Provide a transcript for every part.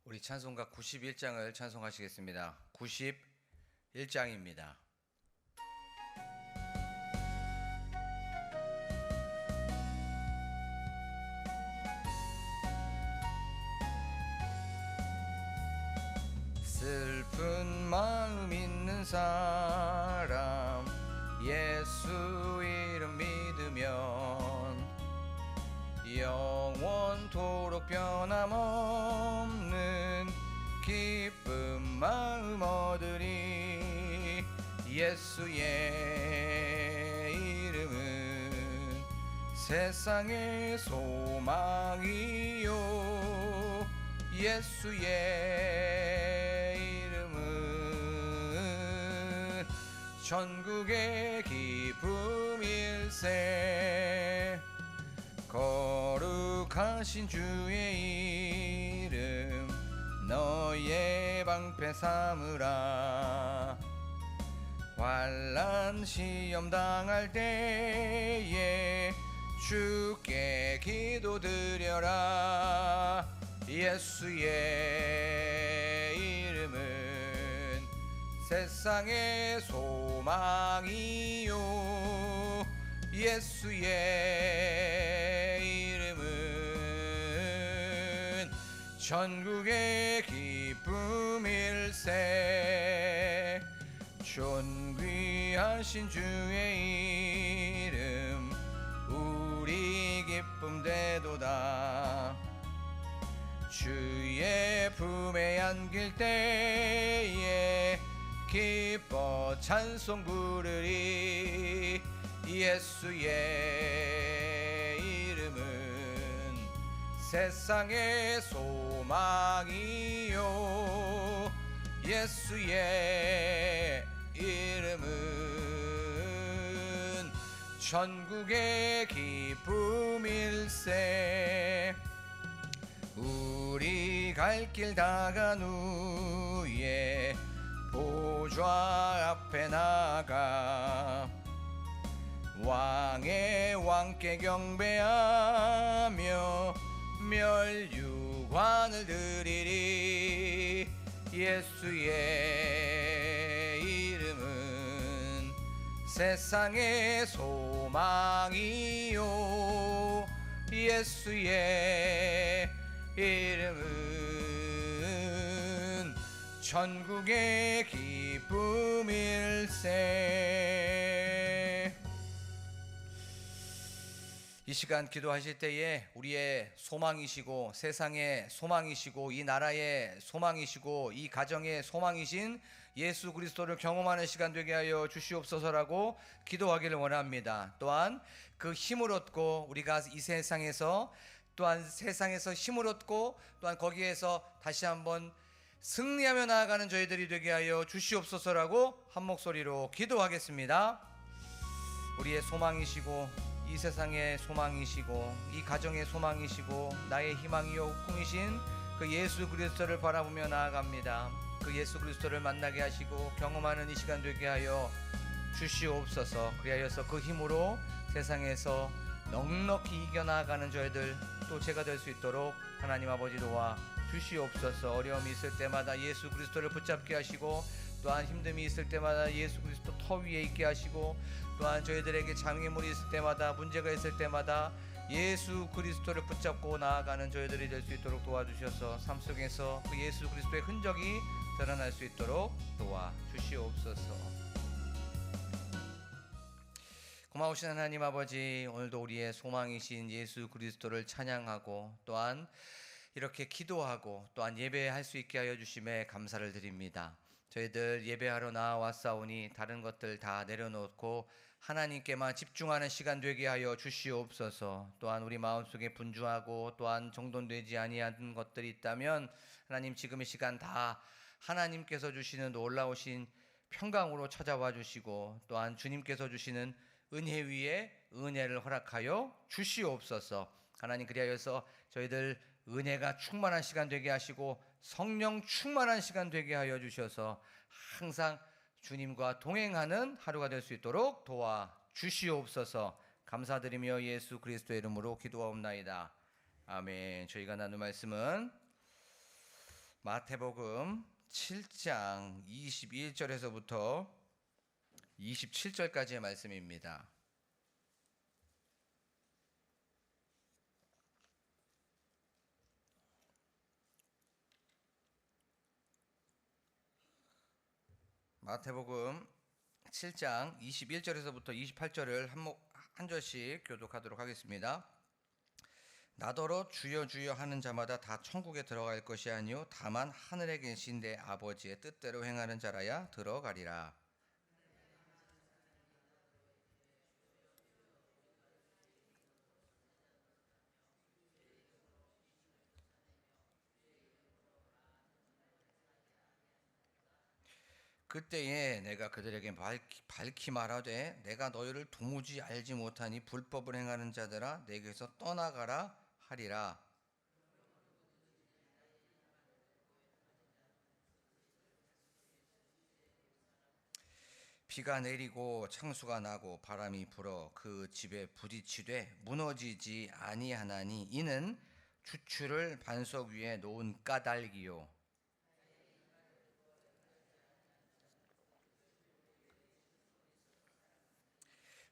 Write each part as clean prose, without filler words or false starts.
우리 찬송가 91장을 찬송하시겠습니다. 91장입니다. 슬픈 마음 있는 사람 예수 이름 믿으면 영원토록 변함없는 기쁜 마음 얻으리. 예수의 이름은 세상의 소망이요 예수의 이름은 천국의 기쁨일세. 거룩하신 주의 이름 너의 방패 삼으라. 환난 시험 당할 때에 주께 기도드려라. 예수의 이름은 세상의 소망이요 예수의 이름은 천국의 기쁨일세. 존귀하신 주의 이름 우리 기쁨 되도다. 주의 품에 안길 때에 기뻐 찬송 부르리. 예수의 이름은 세상의 소망이요 예수의 이름은 천국의 기쁨일세. 우리 갈 길 다 간 후에 보좌 앞에 나가 왕의 왕께 경배하며 멸류관을 드리리. 예수의 이름은 세상의 소망이요 예수의 이름은 천국의 기쁨일세. 이 시간 기도하실 때에 우리의 소망이시고 세상의 소망이시고 이 나라의 소망이시고 이 가정의 소망이신 예수 그리스도를 경험하는 시간 되게 하여 주시옵소서라고 기도하기를 원합니다. 또한 그 힘을 얻고 우리가 이 세상에서 또한 세상에서 힘을 얻고 또한 거기에서 다시 한번 승리하며 나아가는 저희들이 되게 하여 주시옵소서라고 한 목소리로 기도하겠습니다. 우리의 소망이시고 이 세상의 소망이시고 이 가정의 소망이시고 나의 희망이요 꿈이신 그 예수 그리스도를 바라보며 나아갑니다. 그 예수 그리스도를 만나게 하시고 경험하는 이 시간 되게 하여 주시옵소서. 그리하여서 그 힘으로 세상에서 넉넉히 이겨나가는 저희들 또 제가 될 수 있도록 하나님 아버지 도와 주시옵소서. 어려움이 있을 때마다 예수 그리스도를 붙잡게 하시고 또한 힘듦이 있을 때마다 예수 그리스도 터 위에 있게 하시고 또한 저희들에게 장애물이 있을 때마다 문제가 있을 때마다 예수 그리스도를 붙잡고 나아가는 저희들이 될 수 있도록 도와주셔서 삶 속에서 그 예수 그리스도의 흔적이 드러날 수 있도록 도와주시옵소서. 고마우신 하나님 아버지, 오늘도 우리의 소망이신 예수 그리스도를 찬양하고 또한 이렇게 기도하고 또한 예배할 수 있게 하여 주심에 감사를 드립니다. 저희들 예배하러 나와왔사오니 다른 것들 다 내려놓고 하나님께만 집중하는 시간 되게 하여 주시옵소서. 또한 우리 마음속에 분주하고 또한 정돈되지 아니한 것들이 있다면 하나님 지금 이 시간 다 하나님께서 주시는 놀라우신 평강으로 찾아와 주시고 또한 주님께서 주시는 은혜 위에 은혜를 허락하여 주시옵소서. 하나님 그리하여서 저희들 은혜가 충만한 시간 되게 하시고 성령 충만한 시간 되게 하여 주셔서 항상 주님과 동행하는 하루가 될 수 있도록 도와주시옵소서. 감사드리며 예수 그리스도의 이름으로 기도하옵나이다. 아멘. 저희가 나눌 말씀은 마태복음 7장 21절에서부터 27절까지의 말씀입니다. 마태복음 7장 21절에서부터 28절을 한 절씩 교독하도록 하겠습니다. 나더러 주여 주여 하는 자마다 다 천국에 들어갈 것이 아니요 다만 하늘에 계신 내 아버지의 뜻대로 행하는 자라야 들어가리라. 그때에 내가 그들에게 밝히 말하되 내가 너희를 도무지 알지 못하니 불법을 행하는 자들아 내게서 떠나가라 하리라. 비가 내리고 창수가 나고 바람이 불어 그 집에 부딪히되 무너지지 아니하나니 이는 주추를 반석 위에 놓은 까닭이요.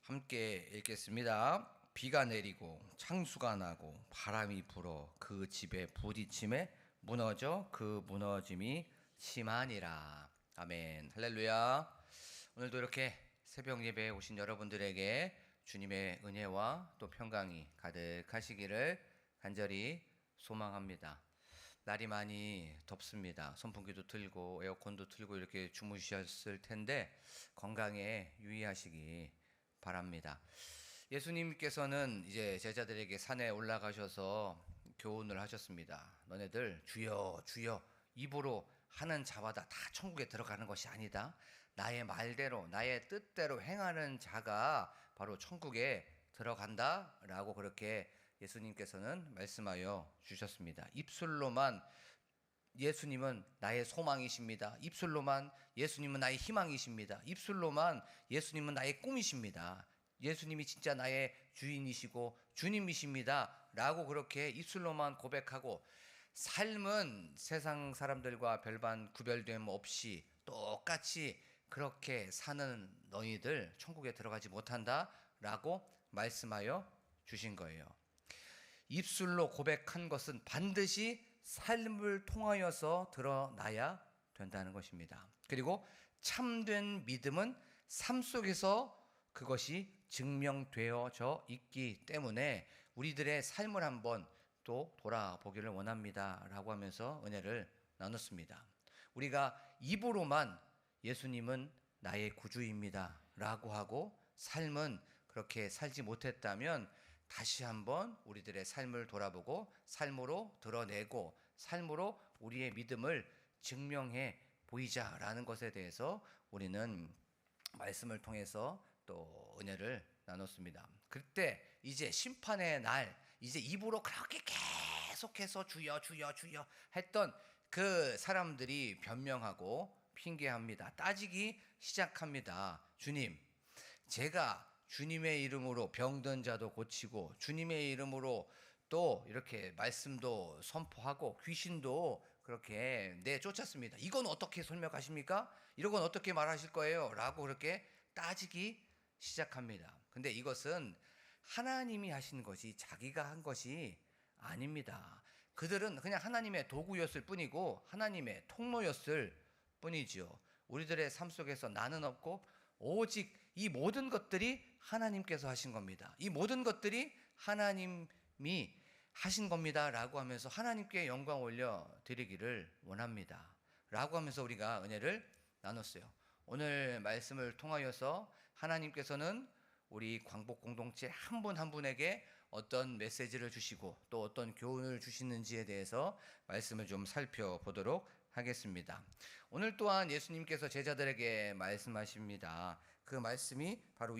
함께 읽겠습니다. 비가 내리고 창수가 나고 바람이 불어 그 집에 부딪힘에 무너져 그 무너짐이 심하니라. 아멘. 할렐루야. 오늘도 이렇게 새벽 예배에 오신 여러분들에게 주님의 은혜와 또 평강이 가득하시기를 간절히 소망합니다. 날이 많이 덥습니다. 선풍기도 틀고 에어컨도 틀고 이렇게 주무셨을 텐데 건강에 유의하시기 바랍니다. 예수님께서는 이제 제자들에게 산에 올라가셔서 교훈을 하셨습니다. 너네들 주여 주여 입으로 하는 자마다 다 천국에 들어가는 것이 아니다. 나의 말대로 나의 뜻대로 행하는 자가 바로 천국에 들어간다 라고 그렇게 예수님께서는 말씀하여 주셨습니다. 입술로만 예수님은 나의 소망이십니다. 입술로만 예수님은 나의 희망이십니다. 입술로만 예수님은 나의 꿈이십니다. 예수님이 진짜 나의 주인이시고 주님이십니다 라고 그렇게 입술로만 고백하고 삶은 세상 사람들과 별반 구별됨 없이 똑같이 그렇게 사는 너희들 천국에 들어가지 못한다 라고 말씀하여 주신 거예요. 입술로 고백한 것은 반드시 삶을 통하여서 드러나야 된다는 것입니다. 그리고 참된 믿음은 삶 속에서 그것이 증명되어져 있기 때문에 우리들의 삶을 한번 또 돌아보기를 원합니다 라고 하면서 은혜를 나눴습니다. 우리가 입으로만 예수님은 나의 구주입니다 라고 하고 삶은 그렇게 살지 못했다면 다시 한번 우리들의 삶을 돌아보고 삶으로 드러내고 삶으로 우리의 믿음을 증명해 보이자라는 것에 대해서 우리는 말씀을 통해서 또 은혜를 나눴습니다. 그때 이제 심판의 날, 이제 입으로 그렇게 계속해서 주여 주여 주여 했던 그 사람들이 변명하고 핑계합니다. 따지기 시작합니다. 주님, 제가 주님의 이름으로 병든 자도 고치고 주님의 이름으로 또 이렇게 말씀도 선포하고 귀신도 그렇게 내쫓았습니다. 이건 어떻게 설명하십니까? 이런 건 어떻게 말하실 거예요? 라고 그렇게 따지기 시작합니다. 근데 이것은 하나님이 하신 것이 자기가 한 것이 아닙니다. 그들은 그냥 하나님의 도구였을 뿐이고 하나님의 통로였을 뿐이지요. 우리들의 삶 속에서 나는 없고 오직 이 모든 것들이 하나님께서 하신 겁니다. 이 모든 것들이 하나님이 하신 겁니다 라고 하면서 하나님께 영광 올려 드리기를 원합니다 라고 하면서 우리가 은혜를 나눴어요. 오늘 말씀을 통하여서 하나님께서는 우리 광복 공동체 한 분 한 분에게 어떤 메시지를 주시고 또 어떤 교훈을 주시는지에 대해서 말씀을 좀 살펴보도록 하겠습니다. 오늘 또한 예수님께서 제자들에게 말씀하십니다. 그 말씀이 바로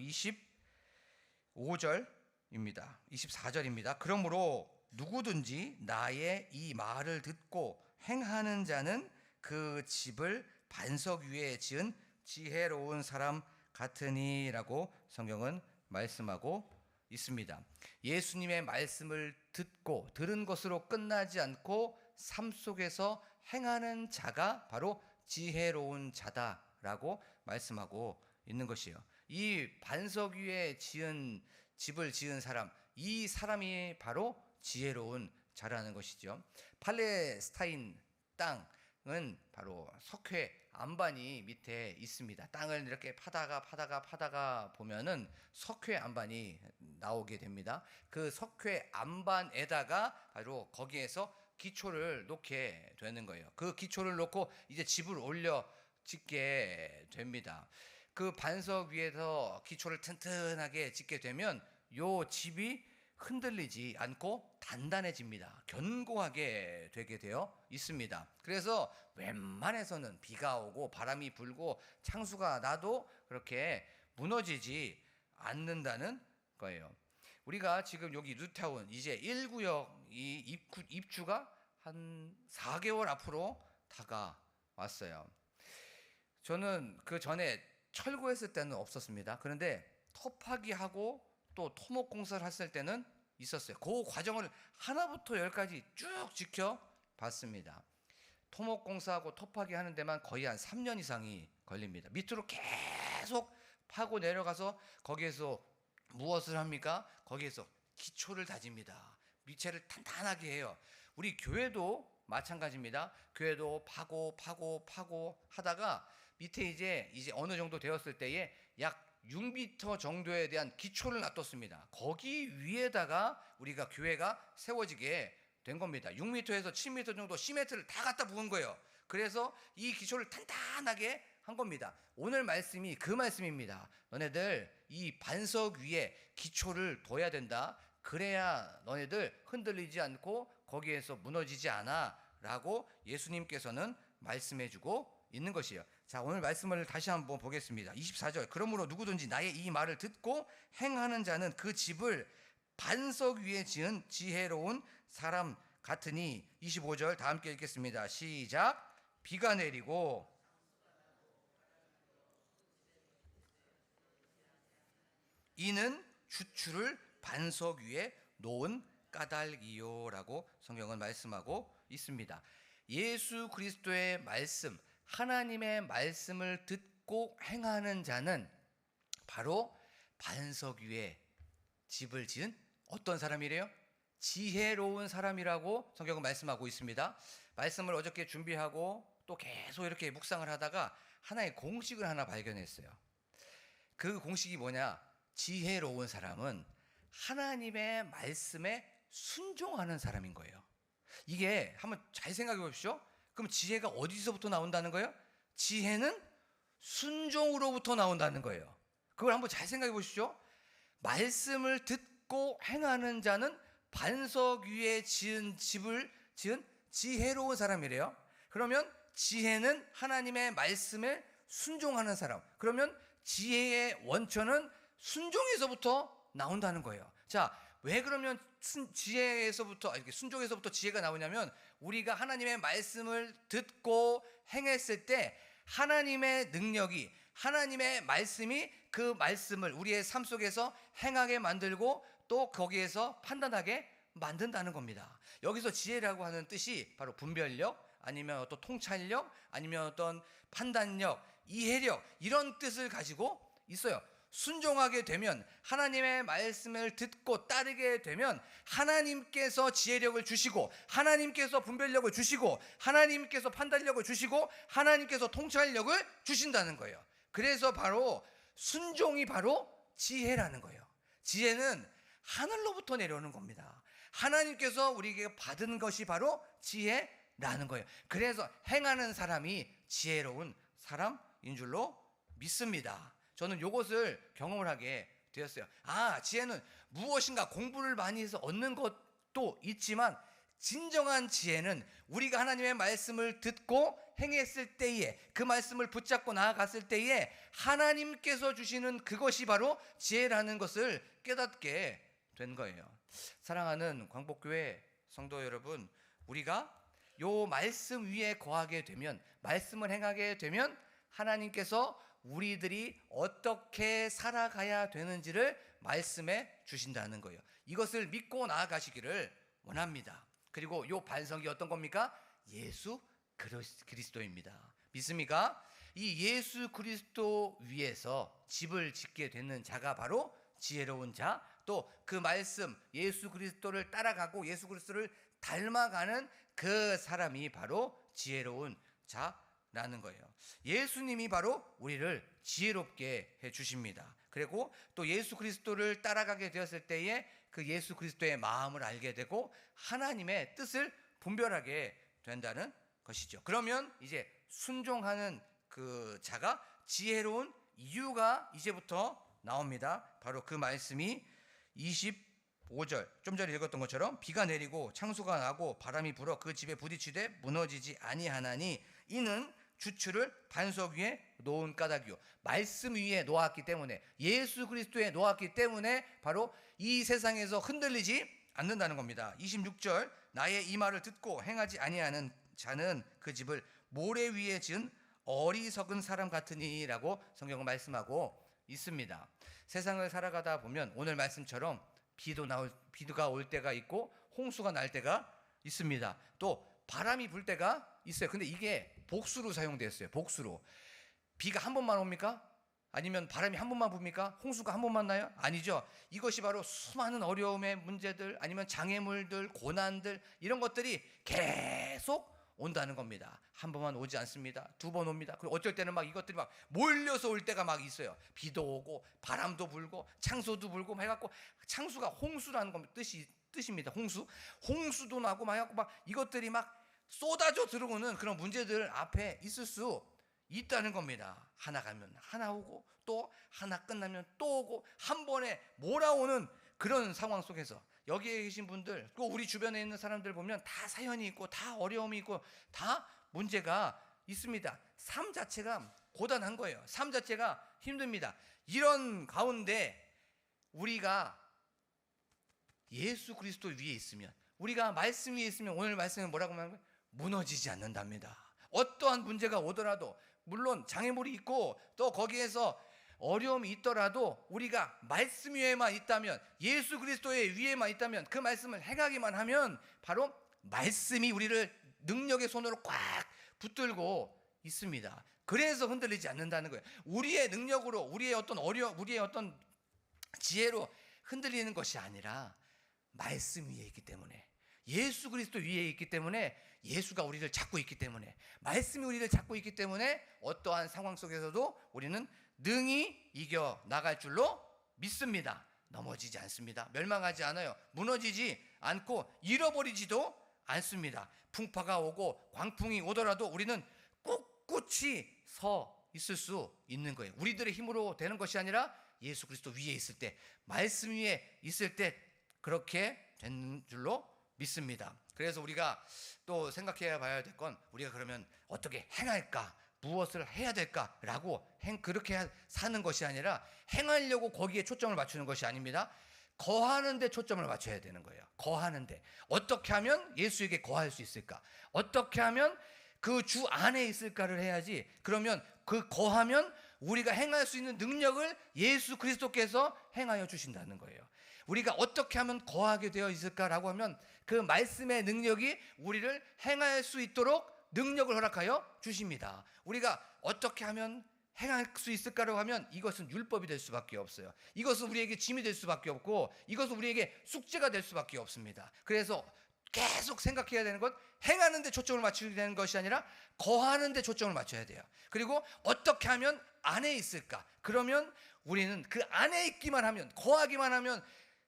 25절입니다. 24절입니다. 그러므로 누구든지 나의 이 말을 듣고 행하는 자는 그 집을 반석 위에 지은 지혜로운 사람 같으니라고 성경은 말씀하고 있습니다. 예수님의 말씀을 듣고 들은 것으로 끝나지 않고 삶 속에서 행하는 자가 바로 지혜로운 자다라고 말씀하고 있는 것이에요. 이 반석 위에 집을 지은 사람, 이 사람이 바로 지혜로운 자라는 것이죠. 팔레스타인 땅은 바로 석회 안반이 밑에 있습니다. 땅을 이렇게 파다가 보면은 석회 안반이 나오게 됩니다. 그 석회 안반에다가 바로 거기에서 기초를 놓게 되는 거예요. 그 기초를 놓고 이제 집을 올려 짓게 됩니다. 그 반석 위에서 기초를 튼튼하게 짓게 되면 요 집이 흔들리지 않고 단단해집니다. 견고하게 되게 되어 있습니다. 그래서 웬만해서는 비가 오고 바람이 불고 창수가 나도 그렇게 무너지지 않는다는 거예요. 우리가 지금 여기 뉴타운 이제 1구역 이 입주가 한 4개월 앞으로 다가왔어요. 저는 그 전에 철거했을 때는 없었습니다. 그런데 터파기 하고 또 토목 공사를 했을 때는 있었어요. 그 과정을 하나부터 열까지 쭉 지켜봤습니다. 토목 공사하고 터파기 하는 데만 거의 한 3년 이상이 걸립니다. 밑으로 계속 파고 내려가서 거기에서 무엇을 합니까? 거기에서 기초를 다집니다. 밑에를 탄탄하게 해요. 우리 교회도 마찬가지입니다. 교회도 파고 하다가 밑에 이제 어느 정도 되었을 때에 약 6m 정도에 대한 기초를 놔뒀습니다. 거기 위에다가 우리가 교회가 세워지게 된 겁니다. 6m에서 7m 정도 시멘트를 다 갖다 부은 거예요. 그래서 이 기초를 탄탄하게 한 겁니다. 오늘 말씀이 그 말씀입니다. 너네들 이 반석 위에 기초를 둬야 된다. 그래야 너네들 흔들리지 않고 거기에서 무너지지 않아 라고 예수님께서는 말씀해주고 있는 것이에요. 자, 오늘 말씀을 다시 한번 보겠습니다. 24절. 그러므로 누구든지 나의 이 말을 듣고 행하는 자는 그 집을 반석 위에 지은 지혜로운 사람 같으니. 25절 다 함께 읽겠습니다. 시작. 비가 내리고 이는 주추를 반석 위에 놓은 까닭이요라고 성경은 말씀하고 있습니다. 예수 그리스도의 말씀, 하나님의 말씀을 듣고 행하는 자는 바로 반석 위에 집을 지은 어떤 사람이래요? 지혜로운 사람이라고 성경은 말씀하고 있습니다. 말씀을 어저께 준비하고 또 계속 이렇게 묵상을 하다가 하나의 공식을 하나 발견했어요. 그 공식이 뭐냐? 지혜로운 사람은 하나님의 말씀에 순종하는 사람인 거예요. 이게 한번 잘 생각해 보십시오. 그럼 지혜가 어디서부터 나온다는 거예요? 지혜는 순종으로부터 나온다는 거예요. 그걸 한번 잘 생각해 보십시오. 말씀을 듣고 행하는 자는 반석 위에 지은 집을 지은 지혜로운 사람이래요. 그러면 지혜는 하나님의 말씀에 순종하는 사람. 그러면 지혜의 원천은 순종에서부터 나온다는 거예요. 자, 왜 그러면 순종에서부터 지혜가 나오냐면 우리가 하나님의 말씀을 듣고 행했을 때 하나님의 능력이, 하나님의 말씀이 그 말씀을 우리의 삶 속에서 행하게 만들고 또 거기에서 판단하게 만든다는 겁니다. 여기서 지혜라고 하는 뜻이 바로 분별력, 아니면 어떤 통찰력, 아니면 어떤 판단력, 이해력, 이런 뜻을 가지고 있어요. 순종하게 되면, 하나님의 말씀을 듣고 따르게 되면 하나님께서 지혜력을 주시고, 하나님께서 분별력을 주시고, 하나님께서 판단력을 주시고, 하나님께서 통찰력을 주신다는 거예요. 그래서 바로 순종이 바로 지혜라는 거예요. 지혜는 하늘로부터 내려오는 겁니다. 하나님께서 우리에게 받은 것이 바로 지혜라는 거예요. 그래서 행하는 사람이 지혜로운 사람인 줄로 믿습니다. 저는 이것을 경험을 하게 되었어요. 지혜는 무엇인가 공부를 많이 해서 얻는 것도 있지만 진정한 지혜는 우리가 하나님의 말씀을 듣고 행했을 때에, 그 말씀을 붙잡고 나아갔을 때에 하나님께서 주시는 그것이 바로 지혜라는 것을 깨닫게 된 거예요. 사랑하는 광복교회 성도 여러분, 우리가 요 말씀 위에 거하게 되면, 말씀을 행하게 되면 하나님께서 우리들이 어떻게 살아가야 되는지를 말씀해 주신다는 거예요. 이것을 믿고 나아가시기를 원합니다. 그리고 요 반석이 어떤 겁니까? 예수 그리스도입니다. 믿습니까? 이 예수 그리스도 위에서 집을 짓게 되는 자가 바로 지혜로운 자, 또 그 말씀 예수 그리스도를 따라가고 예수 그리스도를 닮아가는 그 사람이 바로 지혜로운 자라는 거예요. 예수님이 바로 우리를 지혜롭게 해 주십니다. 그리고 또 예수 그리스도를 따라가게 되었을 때에 그 예수 그리스도의 마음을 알게 되고 하나님의 뜻을 분별하게 된다는 것이죠. 그러면 이제 순종하는 그 자가 지혜로운 이유가 이제부터 나옵니다. 바로 그 말씀이 25절, 좀 전에 읽었던 것처럼 비가 내리고 창수가 나고 바람이 불어 그 집에 부딪히되 무너지지 아니하나니 이는 주추를 반석 위에 놓은 까닭이요. 말씀 위에 놓았기 때문에, 예수 그리스도에 놓았기 때문에 바로 이 세상에서 흔들리지 않는다는 겁니다. 26절, 나의 이 말을 듣고 행하지 아니하는 자는 그 집을 모래 위에 지은 어리석은 사람 같으니라고 성경은 말씀하고 있습니다. 세상을 살아가다 보면 오늘 말씀처럼 비가 올 때가 있고 홍수가 날 때가 있습니다. 또 바람이 불 때가 있어요. 근데 이게 복수로 사용되었어요. 복수로. 비가 한 번만 옵니까? 아니면 바람이 한 번만 붑니까? 홍수가 한 번만 나요? 아니죠. 이것이 바로 수많은 어려움의 문제들, 아니면 장애물들, 고난들, 이런 것들이 계속 온다는 겁니다. 한 번만 오지 않습니다. 두 번 옵니다. 그리고 어쩔 때는 막 이것들이 막 몰려서 올 때가 막 있어요. 비도 오고 바람도 불고 창소도 불고 막 해갖고, 창수가 홍수라는 겁니다. 뜻입니다. 홍수도 나고 막 해갖고 막 이것들이 막 쏟아져 들어오는 그런 문제들 앞에 있을 수 있다는 겁니다. 하나 가면 하나 오고 또 하나 끝나면 또 오고, 한 번에 몰아오는 그런 상황 속에서 여기에 계신 분들, 또 우리 주변에 있는 사람들 보면 다 사연이 있고 다 어려움이 있고 다 문제가 있습니다. 삶 자체가 고단한 거예요. 삶 자체가 힘듭니다. 이런 가운데 우리가 예수 그리스도 위에 있으면, 우리가 말씀 위에 있으면, 오늘 말씀은 뭐라고 말하면 무너지지 않는답니다. 어떠한 문제가 오더라도, 물론 장애물이 있고 또 거기에서 어려움이 있더라도 우리가 말씀 위에만 있다면, 예수 그리스도의 위에만 있다면, 그 말씀을 행하기만 하면 바로 말씀이 우리를 능력의 손으로 꽉 붙들고 있습니다. 그래서 흔들리지 않는다는 거예요. 우리의 능력으로, 우리의 어떤 지혜로 흔들리는 것이 아니라 말씀 위에 있기 때문에, 예수 그리스도 위에 있기 때문에, 예수가 우리를 잡고 있기 때문에, 말씀이 우리를 잡고 있기 때문에 어떠한 상황 속에서도 우리는 능히 이겨 나갈 줄로 믿습니다. 넘어지지 않습니다. 멸망하지 않아요. 무너지지 않고 잃어버리지도 않습니다. 풍파가 오고 광풍이 오더라도 우리는 꿋꿋이 서 있을 수 있는 거예요. 우리들의 힘으로 되는 것이 아니라 예수 그리스도 위에 있을 때, 말씀 위에 있을 때 그렇게 되는 줄로 믿습니다. 그래서 우리가 또 생각해야 봐야 될 건, 우리가 그러면 어떻게 행할까, 무엇을 해야 될까라고 그렇게 사는 것이 아니라, 행하려고 거기에 초점을 맞추는 것이 아닙니다. 거하는 데 초점을 맞춰야 되는 거예요. 거하는 데. 어떻게 하면 예수에게 거할 수 있을까? 어떻게 하면 그 주 안에 있을까를 해야지. 그러면 그 거하면 우리가 행할 수 있는 능력을 예수 그리스도께서 행하여 주신다는 거예요. 우리가 어떻게 하면 거하게 되어 있을까라고 하면, 그 말씀의 능력이 우리를 행할 수 있도록 능력을 허락하여 주십니다. 우리가 어떻게 하면 행할 수 있을까라고 하면, 이것은 율법이 될 수밖에 없어요. 이것은 우리에게 짐이 될 수밖에 없고, 이것은 우리에게 숙제가 될 수밖에 없습니다. 그래서 계속 생각해야 되는 것, 행하는 데 초점을 맞추게 되는 것이 아니라 거하는 데 초점을 맞춰야 돼요. 그리고 어떻게 하면 안에 있을까? 그러면 우리는 그 안에 있기만 하면, 거하기만 하면,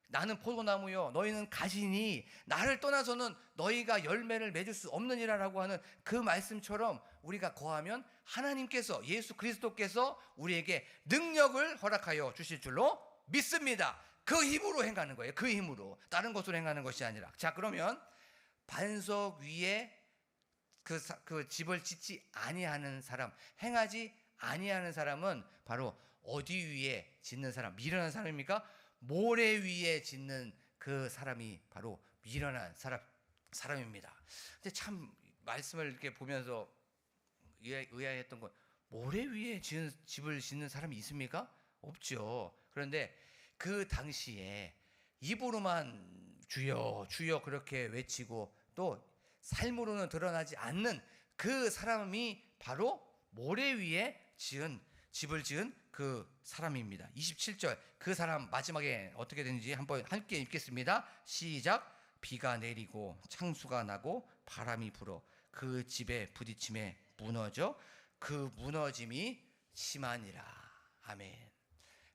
나는 포도나무요 너희는 가지니 나를 떠나서는 너희가 열매를 맺을 수 없느니라라고 하는 그 말씀처럼, 우리가 거하면 하나님께서, 예수 그리스도께서 우리에게 능력을 허락하여 주실 줄로 믿습니다. 그 힘으로 행하는 거예요. 그 힘으로, 다른 것으로 행하는 것이 아니라. 자, 그러면 반석 위에 그 집을 짓지 아니하는 사람, 행하지 아니하는 사람은 바로 어디 위에 짓는 사람, 미련한 사람입니까? 모래 위에 짓는 그 사람이 바로 미련한 사람입니다. 근데 참 말씀을 이렇게 보면서 의아했던 건, 모래 위에 집을 짓는 사람이 있습니까? 없죠. 그런데 그 당시에 입으로만 주여 주여 그렇게 외치고, 또 삶으로는 드러나지 않는 그 사람이 바로 모래 위에 집을 지은 그 사람입니다. 27절 그 사람 마지막에 어떻게 되는지 한번 함께 읽겠습니다. 시작. 비가 내리고 창수가 나고 바람이 불어 그 집에 부딪힘에 무너져 그 무너짐이 심하니라. 아멘.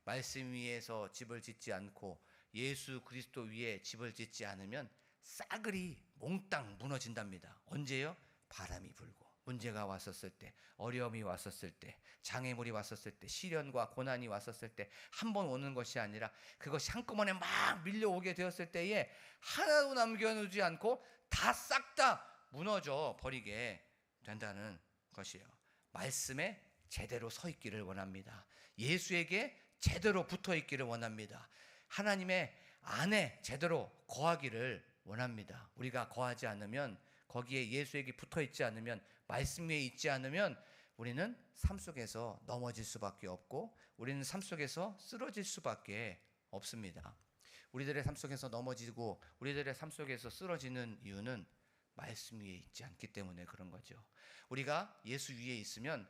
말씀 위에서 집을 짓지 않고 예수 그리스도 위에 집을 짓지 않으면 싸그리 몽땅 무너진답니다. 언제요? 바람이 불고 문제가 왔었을 때, 어려움이 왔었을 때, 장애물이 왔었을 때, 시련과 고난이 왔었을 때 한 번 오는 것이 아니라 그것이 한꺼번에 막 밀려오게 되었을 때에 하나도 남겨놓지 않고 다 싹 다 무너져 버리게 된다는 것이에요. 말씀에 제대로 서 있기를 원합니다. 예수에게 제대로 붙어 있기를 원합니다. 하나님의 안에 제대로 거하기를 원합니다. 우리가 거하지 않으면, 거기에 예수에게 붙어 있지 않으면, 말씀 위에 있지 않으면 우리는 삶 속에서 넘어질 수밖에 없고 우리는 삶 속에서 쓰러질 수밖에 없습니다. 우리들의 삶 속에서 넘어지고 우리들의 삶 속에서 쓰러지는 이유는 말씀 위에 있지 않기 때문에 그런 거죠. 우리가 예수 위에 있으면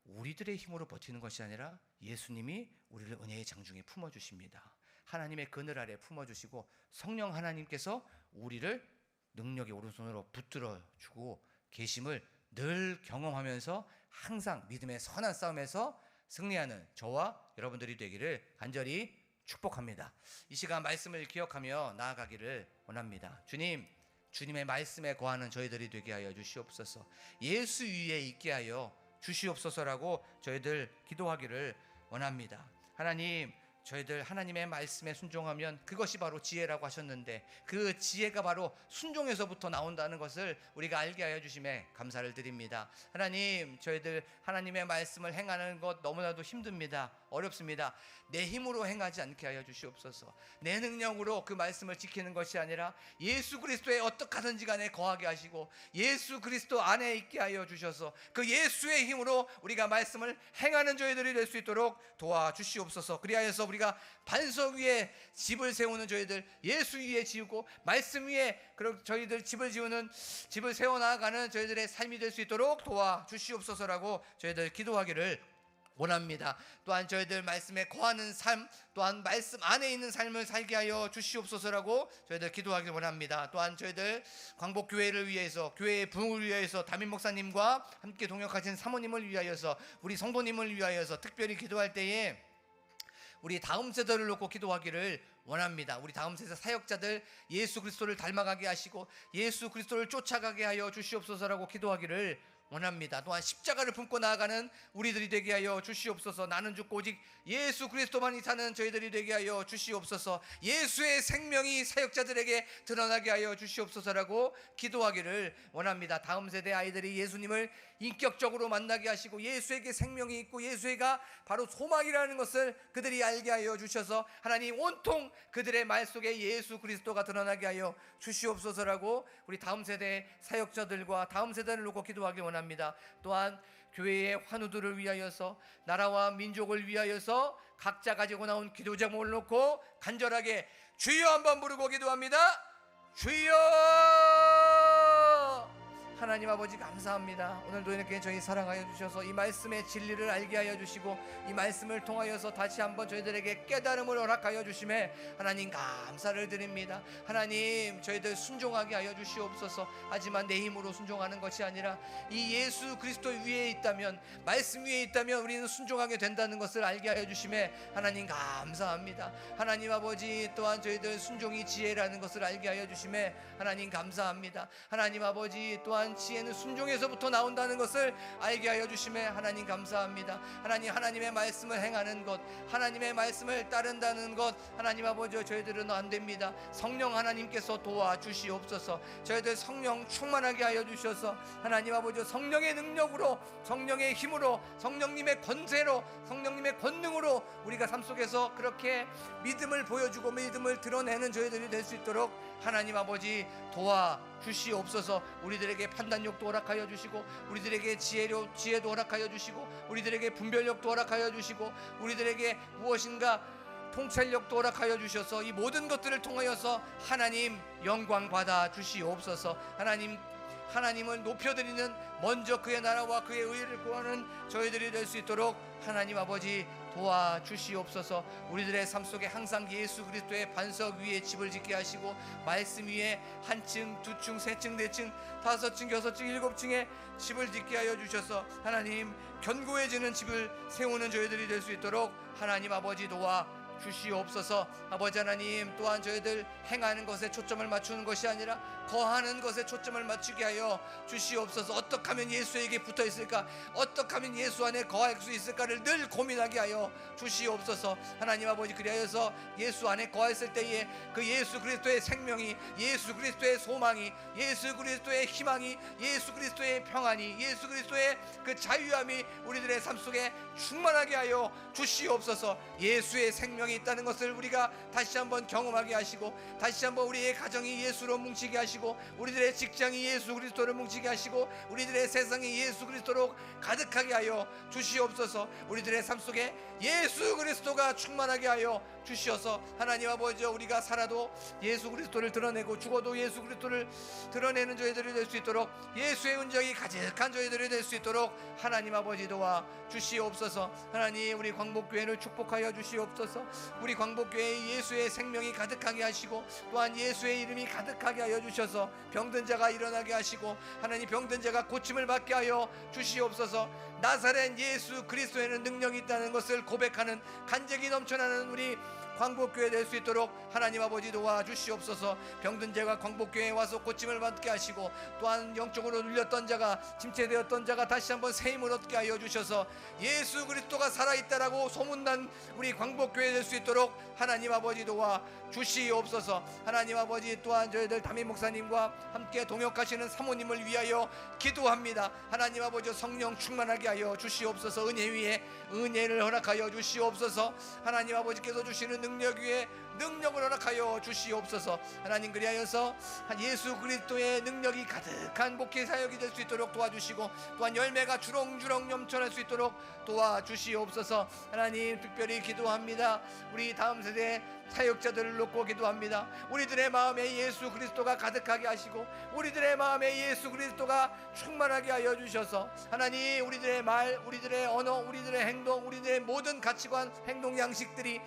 우리들의 힘으로 버티는 것이 아니라 예수님이 우리를 은혜의 장중에 품어주십니다. 하나님의 그늘 아래 품어주시고 성령 하나님께서 우리를 능력의 오른손으로 붙들어주고 계심을 늘 경험하면서 항상 믿음의 선한 싸움에서 승리하는 저와 여러분들이 되기를 간절히 축복합니다. 이 시간 말씀을 기억하며 나아가기를 원합니다. 주님, 주님의 말씀에 거하는 저희들이 되게 하여 주시옵소서. 예수 위에 있게 하여 주시옵소서라고 저희들 기도하기를 원합니다. 하나님, 저희들 하나님의 말씀에 순종하면 그것이 바로 지혜라고 하셨는데 그 지혜가 바로 순종에서부터 나온다는 것을 우리가 알게 하여 주심에 감사를 드립니다. 하나님, 저희들 하나님의 말씀을 행하는 것 너무나도 힘듭니다. 어렵습니다. 내 힘으로 행하지 않게 하여 주시옵소서. 내 능력으로 그 말씀을 지키는 것이 아니라 예수 그리스도의 어떻게 하든지 간에 거하게 하시고 예수 그리스도 안에 있게 하여 주셔서 그 예수의 힘으로 우리가 말씀을 행하는 저희들이 될 수 있도록 도와주시옵소서. 그리하여서 우리가 반석 위에 집을 세우는 저희들, 예수 위에 지우고 말씀 위에 저희들 집을 지우는, 집을 세워나가는 저희들의 삶이 될 수 있도록 도와주시옵소서라고 저희들 기도하기를 원합니다. 또한 저희들 말씀에 거하는 삶, 또한 말씀 안에 있는 삶을 살게 하여 주시옵소서라고 저희들 기도하길 원합니다. 또한 저희들 광복교회를 위해서, 교회의 부흥을 위해서 담임 목사님과 함께 동역하신 사모님을 위하여서, 우리 성도님을 위하여서 특별히 기도할 때에 우리 다음 세대를 놓고 기도하기를 원합니다. 우리 다음 세대 사역자들 예수 그리스도를 닮아가게 하시고 예수 그리스도를 쫓아가게 하여 주시옵소서라고 기도하기를 원합니다. 또한 십자가를 품고 나아가는 우리들이 되게 하여 주시옵소서. 나는 죽고 오직 예수 그리스도만이 사는 저희들이 되게 하여 주시옵소서. 예수의 생명이 사역자들에게 드러나게 하여 주시옵소서라고 기도하기를 원합니다. 다음 세대 아이들이 예수님을 인격적으로 만나게 하시고 예수에게 생명이 있고 예수가 바로 소망이라는 것을 그들이 알게 하여 주셔서 하나님 온통 그들의 말 속에 예수 그리스도가 드러나게 하여 주시옵소서라고 우리 다음 세대 사역자들과 다음 세대를 놓고 기도하기 원합니다. 또한 교회의 환우들을 위하여서, 나라와 민족을 위하여서 각자 가지고 나온 기도 제목을 놓고 간절하게 주여 한번 부르고 기도합니다. 주여! 하나님 아버지 감사합니다. 오늘도 이렇게 저희 사랑하여 주셔서 이 말씀의 진리를 알게 하여 주시고 이 말씀을 통하여서 다시 한번 저희들에게 깨달음을 허락하여 주심에 하나님 감사를 드립니다. 하나님, 저희들 순종하게 하여 주시옵소서. 하지만 내 힘으로 순종하는 것이 아니라 이 예수 그리스도 위에 있다면, 말씀 위에 있다면 우리는 순종하게 된다는 것을 알게 하여 주심에 하나님 감사합니다. 하나님 아버지, 또한 저희들 순종이 지혜라는 것을 알게 하여 주심에 하나님 감사합니다. 하나님 아버지, 또한 지혜는 순종에서부터 나온다는 것을 알게 하여 주심에 하나님 감사합니다. 하나님, 하나님의 말씀을 행하는 것, 하나님의 말씀을 따른다는 것, 하나님 아버지, 저희들은 안 됩니다. 성령 하나님께서 도와주시옵소서. 저희들 성령 충만하게 하여 주셔서 하나님 아버지, 성령의 능력으로, 성령의 힘으로, 성령님의 권세로, 성령님의 권능으로 우리가 삶 속에서 그렇게 믿음을 보여주고 믿음을 드러내는 저희들이 될 수 있도록 하나님 아버지 도와주시옵소서. 우리들에게 판단력도 허락하여 주시고 우리들에게 지혜도 허락하여 주시고 우리들에게 분별력도 허락하여 주시고 우리들에게 무엇인가 통찰력도 허락하여 주셔서 이 모든 것들을 통하여서 하나님 영광 받아 주시옵소서. 하나님 하나님을 높여드리는, 먼저 그의 나라와 그의 의를 구하는 저희들이 될 수 있도록 하나님 아버지 도와주시옵소서. 우리들의 삶 속에 항상 예수 그리스도의 반석 위에 집을 짓게 하시고, 말씀 위에 한 층, 두 층, 세 층, 네 층, 다섯 층, 여섯 층, 일곱 층에 집을 짓게 하여 주셔서 하나님 견고해지는 집을 세우는 저희들이 될 수 있도록 하나님 아버지 도와 주시옵소서. 아버지 하나님, 또한 저희들 행하는 것에 초점을 맞추는 것이 아니라 거하는 것에 초점을 맞추게 하여 주시옵소서. 어떻게 하면 예수에게 붙어 있을까, 어떻게 하면 예수 안에 거할 수 있을까를 늘 고민하게 하여 주시옵소서. 하나님 아버지, 그리하여서 예수 안에 거했을 때에 그 예수 그리스도의 생명이, 예수 그리스도의 소망이, 예수 그리스도의 희망이, 예수 그리스도의 평안이, 예수 그리스도의 그 자유함이 우리들의 삶 속에 충만하게 하여 주시옵소서. 예수의 생명이 있다는 것을 우리가 다시 한번 경험하게 하시고, 다시 한번 우리의 가정이 예수로 뭉치게 하시고, 우리들의 직장이 예수 그리스도로 뭉치게 하시고, 우리들의 세상이 예수 그리스도로 가득하게 하여 주시옵소서. 우리들의 삶 속에 예수 그리스도가 충만하게 하여 주시어서 하나님 아버지, 우리가 살아도 예수 그리스도를 드러내고 죽어도 예수 그리스도를 드러내는 저희들이 될 수 있도록, 예수의 은정이 가득한 저희들이 될 수 있도록 하나님 아버지 도와 주시옵소서. 하나님, 우리 광복교회를 축복하여 주시옵소서. 우리 광복교회에 예수의 생명이 가득하게 하시고, 또한 예수의 이름이 가득하게 하여 주셔서 병든 자가 일어나게 하시고, 하나님 병든 자가 고침을 받게 하여 주시옵소서. 나사렛 예수 그리스도에는 능력이 있다는 것을 고백하는 간절히 넘쳐나는 우리 광복교회 될 수 있도록 하나님 아버지 도와주시옵소서. 병든 자가 광복교회에 와서 고침을 받게 하시고, 또한 영적으로 눌렸던 자가, 침체되었던 자가 다시 한번 새 힘을 얻게 하여 주셔서 예수 그리스도가 살아있다라고 소문난 우리 광복교회 될 수 있도록 하나님 아버지 도와주시옵소서. 하나님 아버지, 또한 저희들 담임 목사님과 함께 동역하시는 사모님을 위하여 기도합니다. 하나님 아버지, 성령 충만하게 하여 주시옵소서. 은혜 위에 은혜를 허락하여 주시옵소서. 하나님 아버지께서 주시는 능력 위에 능력을 허락하여 주시옵소서. 하나님, 그리하여서 예수 그리스도의 능력이 가득한 목회 사역이 될 수 있도록 도와주시고, 또한 열매가 주렁주렁 넘쳐날 수 있도록 도와주시옵소서. 하나님, 특별히 기도합니다. 우리 다음 세대 사역자들을 놓고 기도합니다. 우리들의 마음에 예수 그리스도가 가득하게 하시고, 우리들의 마음에 예수 그리스도가 충만하게 하여 주셔서 하나님, 우리들의 말, 우리들의 언어, 우리들의 행동, 우리들의 모든 가치관, 행동 양식들이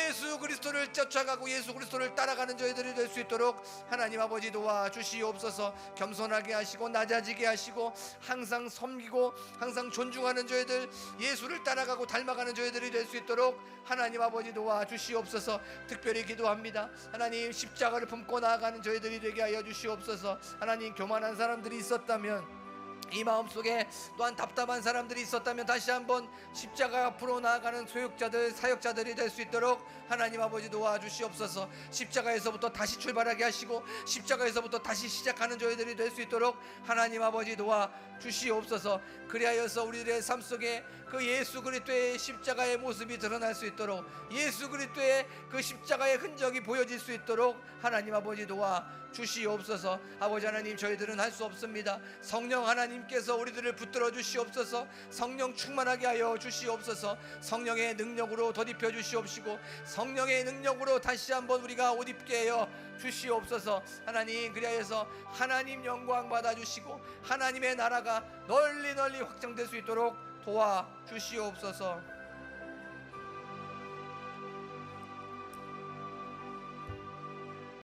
예수 그리스도를 쫓아가고 예수 그리스도를 따라가는 저희들이 될 수 있도록 하나님 아버지 도와주시옵소서. 겸손하게 하시고 낮아지게 하시고, 항상 섬기고 항상 존중하는 저희들, 예수를 따라가고 닮아가는 저희들이 될 수 있도록 하나님 아버지 도와주시옵소서. 특별히 기도합니다. 하나님, 십자가를 품고 나아가는 저희들이 되게 하여 주시옵소서. 하나님, 교만한 사람들이 있었다면, 이 마음속에 또한 답답한 사람들이 있었다면 다시 한번 십자가 앞으로 나아가는 소욕자들, 사역자들이 될 수 있도록 하나님 아버지 도와주시옵소서. 십자가에서부터 다시 출발하게 하시고, 십자가에서부터 다시 시작하는 저희들이 될 수 있도록 하나님 아버지 도와주시옵소서. 그리하여서 우리들의 삶 속에 그 예수 그리스도의 십자가의 모습이 드러날 수 있도록, 예수 그리스도의 그 십자가의 흔적이 보여질 수 있도록 하나님 아버지 도와주시옵소서. 아버지 하나님, 저희들은 할 수 없습니다. 성령 하나님께서 우리들을 붙들어 주시옵소서. 성령 충만하게 하여 주시옵소서. 성령의 능력으로 덧입혀 주시옵시고, 성령의 능력으로 다시 한번 우리가 옷 입게 하여 주시옵소서. 하나님, 그리하여서 하나님 영광 받아주시고 하나님의 나라가 널리 널리 확장될 수 있도록 도와주시옵소서.